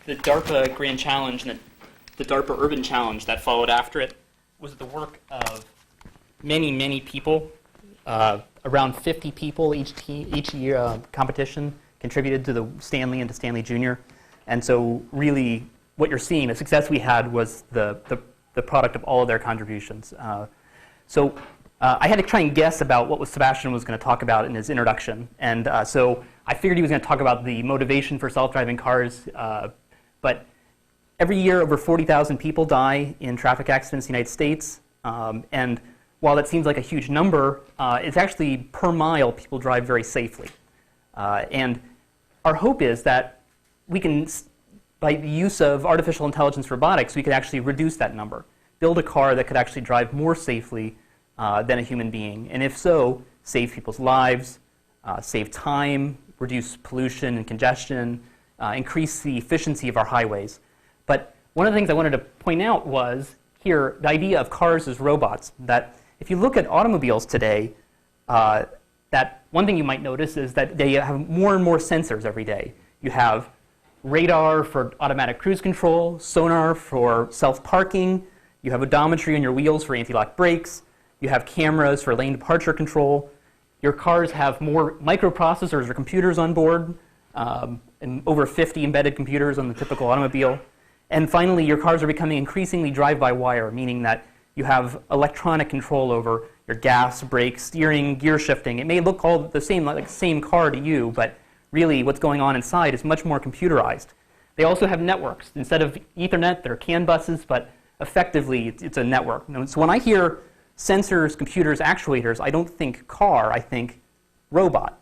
the DARPA Grand Challenge and the DARPA Urban Challenge that followed after it was the work of many, many people. Around 50 people each year competition contributed to the Stanley and to Stanley Jr. And so really what you're seeing, the success we had was the product of all of their contributions. So I had to try and guess about what Sebastian was going to talk about in his introduction. And so I figured he was going to talk about the motivation for self-driving cars. But every year, over 40,000 people die in traffic accidents in the United States. And while that seems like a huge number, it's actually per mile people drive very safely. And our hope is that we can, by the use of artificial intelligence robotics, we could actually reduce that number, build a car that could actually drive more safely than a human being. And if so, save people's lives, save time, reduce pollution and congestion, increase the efficiency of our highways. But one of the things I wanted to point out was here, the idea of cars as robots, that if you look at automobiles today, that one thing you might notice is that they have more and more sensors every day. You have radar for automatic cruise control, sonar for self-parking, you have odometry on your wheels for anti-lock brakes, you have cameras for lane departure control, your cars have more microprocessors or computers on board, and over 50 embedded computers on the typical automobile. And finally, your cars are becoming increasingly drive-by-wire, meaning that you have electronic control over your gas, brakes, steering, gear shifting. It may look all the same, like the same car to you, but really what's going on inside is much more computerized. They also have networks. Instead of Ethernet, they're CAN buses, but effectively it's a network. So when I hear sensors, computers, actuators, I don't think car, I think robot.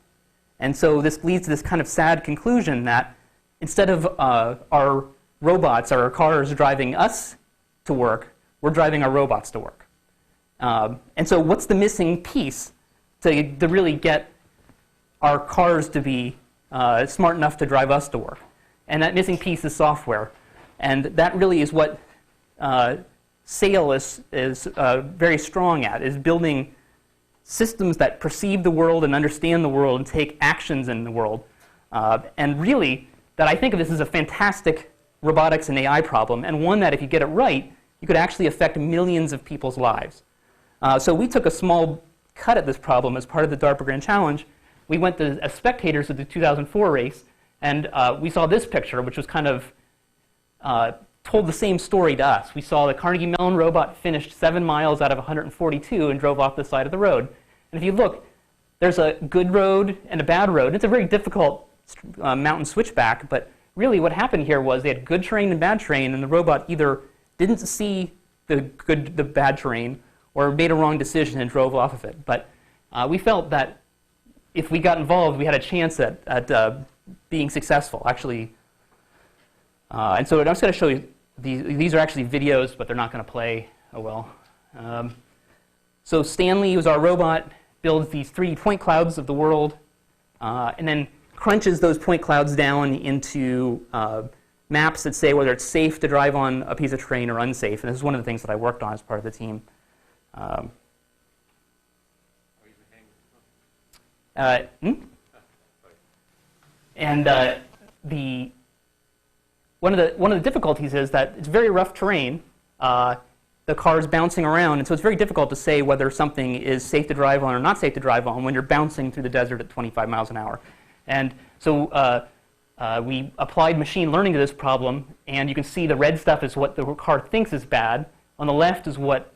And so this leads to this kind of sad conclusion that instead of our robots, our cars driving us to work, we're driving our robots to work. And so what's the missing piece to really get our cars to be smart enough to drive us to work? And that missing piece is software. And that really is what SAIL is very strong at, is building systems that perceive the world and understand the world and take actions in the world. And really, that I think of this as a fantastic robotics and AI problem, and one that if you get it right, you could actually affect millions of people's lives. So we took a small cut at this problem as part of the DARPA Grand Challenge. We went as spectators of the 2004 race, and we saw this picture, which was kind of told the same story to us. We saw the Carnegie Mellon robot finished 7 miles out of 142 and drove off the side of the road. And if you look, there's a good road and a bad road. It's a very difficult mountain switchback, but really what happened here was they had good terrain and bad terrain, and the robot either didn't see the bad terrain or made a wrong decision and drove off of it. But we felt that if we got involved, we had a chance at being successful, actually. And so I'm just going to show you, these are actually videos, but they're not going to play. Oh well. So Stanley, who's our robot, builds these 3D point clouds of the world, and then crunches those point clouds down into maps that say whether it's safe to drive on a piece of terrain or unsafe. And this is one of the things that I worked on as part of the team. And one of the difficulties is that it's very rough terrain. The car's bouncing around, and so it's very difficult to say whether something is safe to drive on or not safe to drive on when you're bouncing through the desert at 25 miles an hour. And so we applied machine learning to this problem, and you can see the red stuff is what the car thinks is bad. On the left is what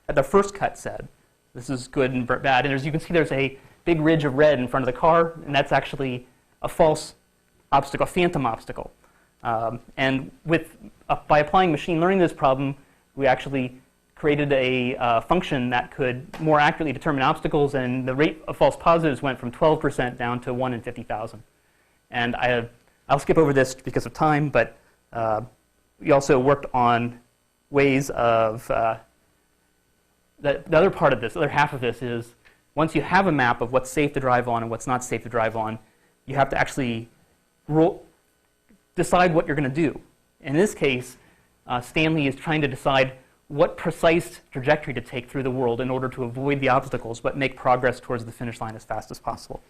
the first cut said. This is good and bad. And as you can see, there's a big ridge of red in front of the car, and that's actually a false obstacle, a phantom obstacle. And by applying machine learning to this problem, we actually created a function that could more accurately determine obstacles, and the rate of false positives went from 12% down to 1 in 50,000. And I'll skip over this because of time, but we also worked on ways of, the other part of this, the other half of this is, once you have a map of what's safe to drive on and what's not safe to drive on, you have to actually decide what you're going to do. In this case, Stanley is trying to decide what precise trajectory to take through the world in order to avoid the obstacles but make progress towards the finish line as fast as possible.